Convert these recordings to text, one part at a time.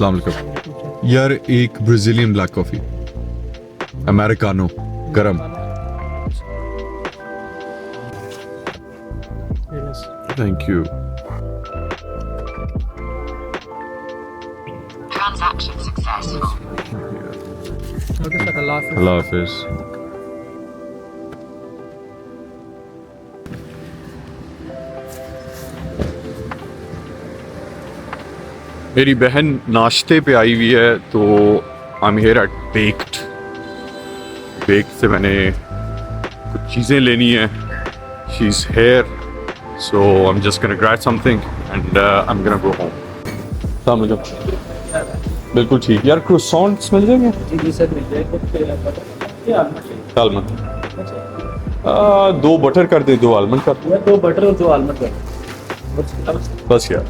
अस्सलाम वालेकुम यार, एक ब्राजीलियन ब्लैक कॉफी अमेरिकानो गरम। Thank you. Transaction successful. अल्लाह हाफिज। मेरी बहन नाश्ते पे आई हुई है, तो I am here eight baked से मैंने कुछ चीज़ें लेनी है। She is here, so I am just gonna grab something and I am gonna go home. शाम को बिल्कुल ठीक यार, क्रोसॉन्ट्स मिल जाएंगे? जी सर मिल जाएगा। आलमंड 2 बटर कर दे, 2 आलमंड कर दे। 2 बटर और 2 आलमंड कर बस यार।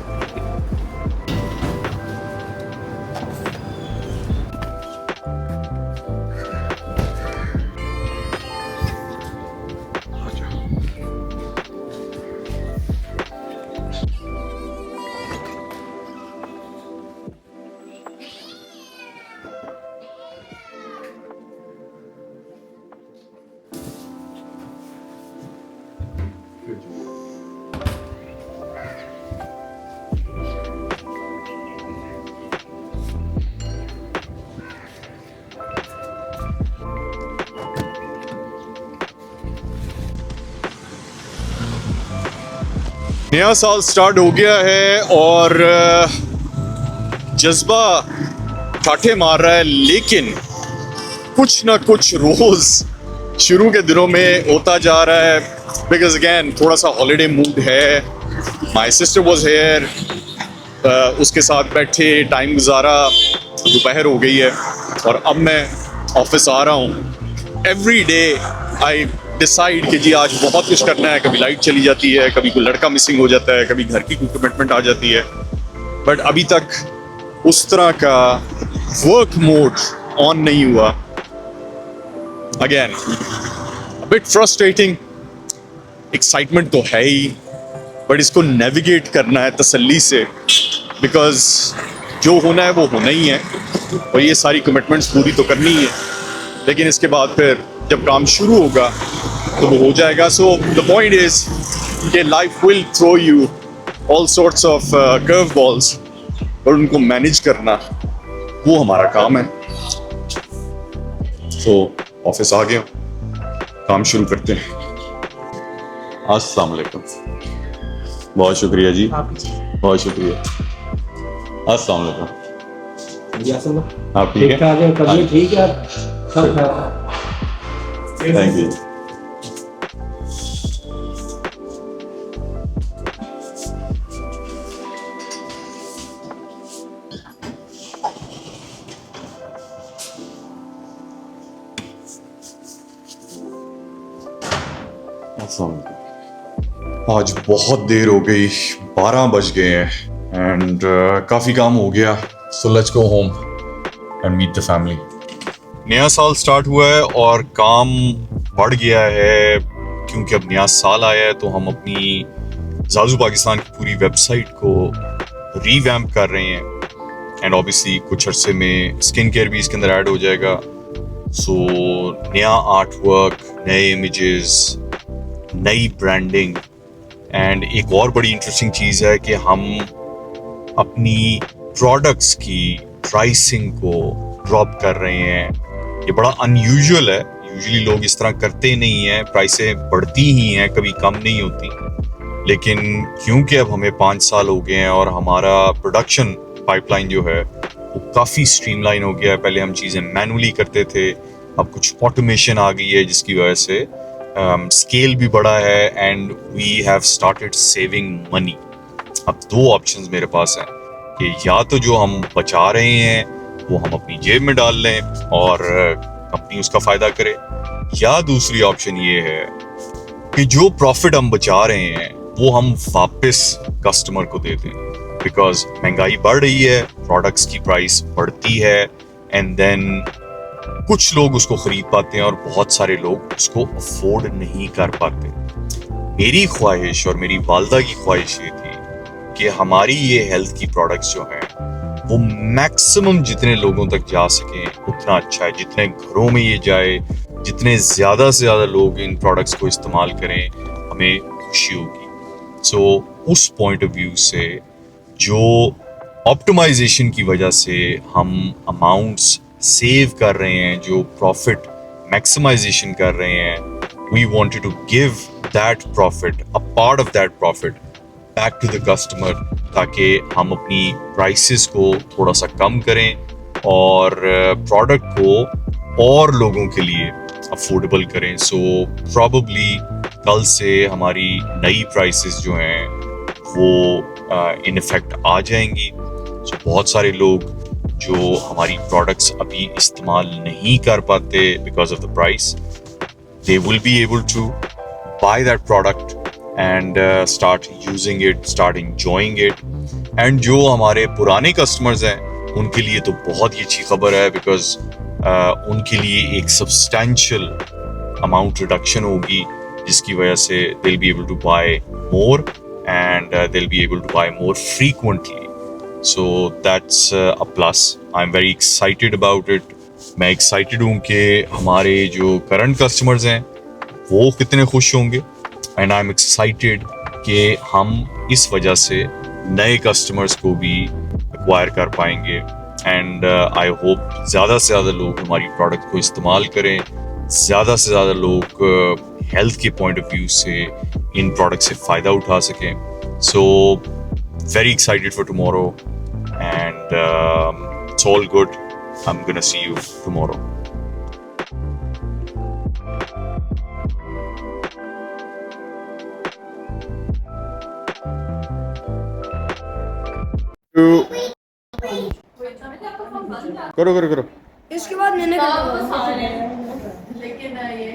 नया साल स्टार्ट हो गया है और जज्बा ठाठे मार रहा है, लेकिन कुछ ना कुछ रोज शुरू के दिनों में होता जा रहा है। बिकॉज अगेन थोड़ा सा हॉलीडे मूड है। माई सिस्टर वॉज हेयर, उसके साथ बैठे टाइम गुजारा, दोपहर हो गई है और अब मैं ऑफिस आ रहा हूँ। एवरी डे आई डिसाइड कि जी आज बहुत कुछ करना है। कभी लाइट चली जाती है, कभी कोई लड़का मिसिंग हो जाता है, कभी घर की कोई कमिटमेंट आ जाती है। बट अभी तक उस तरह का वर्क मोड ऑन नहीं हुआ। Again bit frustrating. एक्साइटमेंट तो है ही, बट इसको नेविगेट करना है तसल्ली से, बिकॉज जो होना है वो होना ही है और ये सारी कमिटमेंट्स पूरी तो करनी ही है। लेकिन इसके बाद फिर जब काम शुरू होगा तो वो हो जाएगा। सो द पॉइंट इज कि life will throw you all sorts of curve balls, और उनको मैनेज करना वो हमारा काम है। तो ऑफिस आ गया, काम शुरू करते हैं। अस्सलाम वालेकुम। बहुत शुक्रिया जी, बहुत शुक्रिया। अस्सलाम वालेकुम। आप ठीक है? ठीक है सब। Thank you. आज बहुत देर हो गई, 12 बज गए हैं एंड काफ़ी काम हो गया। So let's go home and meet the family. नया साल स्टार्ट हुआ है और काम बढ़ गया है, क्योंकि अब नया साल आया है तो हम अपनी जाजू पाकिस्तान की पूरी वेबसाइट को रीवैम्प कर रहे हैं। एंड ऑब्वियसली कुछ अरसे में स्किन केयर भी इसके अंदर ऐड हो जाएगा। सो नया आर्ट वर्क, नए इमेजेस, नई ब्रांडिंग। एंड एक और बड़ी इंटरेस्टिंग चीज़ है कि हम अपनी प्रोडक्ट्स की प्राइसिंग को ड्रॉप कर रहे हैं। ये बड़ा अनयूजुअल है, यूजुअली लोग इस तरह करते नहीं हैं, प्राइसें बढ़ती ही हैं, कभी कम नहीं होती। लेकिन क्योंकि अब हमें 5 साल हो गए हैं और हमारा प्रोडक्शन पाइपलाइन जो है वो काफ़ी स्ट्रीमलाइन हो गया है। पहले हम चीज़ें मैनुअली करते थे, अब कुछ ऑटोमेशन आ गई है जिसकी वजह से स्केल भी बढ़ा है and we have started saving money. अब 2 ऑप्शंस मेरे पास हैं कि या तो जो हम बचा रहे हैं वो हम अपनी जेब में डाल लें और कंपनी उसका फ़ायदा करे, या दूसरी ऑप्शन ये है कि जो प्रॉफिट हम बचा रहे हैं वो हम वापस कस्टमर को दे दें, बिकॉज महंगाई बढ़ रही है, प्रोडक्ट्स की प्राइस बढ़ती है, एंड देन कुछ लोग उसको खरीद पाते हैं और बहुत सारे लोग उसको अफोर्ड नहीं कर पाते। मेरी ख्वाहिश और मेरी वालदा की ख्वाहिश ये थी कि हमारी ये हेल्थ की प्रोडक्ट्स जो हैं वो मैक्सिमम जितने लोगों तक जा सकें उतना अच्छा है। जितने घरों में ये जाए, जितने ज़्यादा से ज़्यादा लोग इन प्रोडक्ट्स को इस्तेमाल करें, हमें खुशी होगी। सो उस पॉइंट ऑफ व्यू से जो ऑप्टिमाइजेशन की वजह से हम अमाउंट्स सेव कर रहे हैं, जो प्रॉफिट मैक्सिमाइजेशन कर रहे हैं, we wanted to give that profit, a part of that profit back to the customer, ताकि हम अपनी प्राइसेस को थोड़ा सा कम करें और प्रोडक्ट को और लोगों के लिए अफोर्डेबल करें। सो प्रॉबली कल से हमारी नई प्राइसेस जो हैं वो इन इफेक्ट आ जाएंगी। सो बहुत सारे लोग जो हमारी प्रोडक्ट्स अभी इस्तेमाल नहीं कर पाते because of the price, they will be able to buy that product and start using it, start enjoying it. And जो हमारे पुराने customers हैं उनके लिए तो बहुत ही अच्छी खबर है, because उनके लिए एक substantial amount reduction होगी, जिसकी वजह से they'll be able to buy more and they'll be able to buy more frequently. So that's a plus. I'm very excited about it. मैं एक्साइटेड हूँ कि हमारे जो करंट कस्टमर्स हैं वो कितने खुश होंगे, एंड आई एम एक्साइटेड कि हम इस वजह से नए कस्टमर्स को भी एक्वायर कर पाएंगे। एंड आई होप ज़्यादा से ज़्यादा लोग हमारी प्रोडक्ट को इस्तेमाल करें, ज़्यादा से ज़्यादा लोग हेल्थ के पॉइंट ऑफ व्यू से इन प्रोडक्ट से फ़ायदा उठा सकें। So very excited for tomorrow and it's all good. I'm gonna see you tomorrow. करो करो करो. इसके बाद मैंने लेकिन ये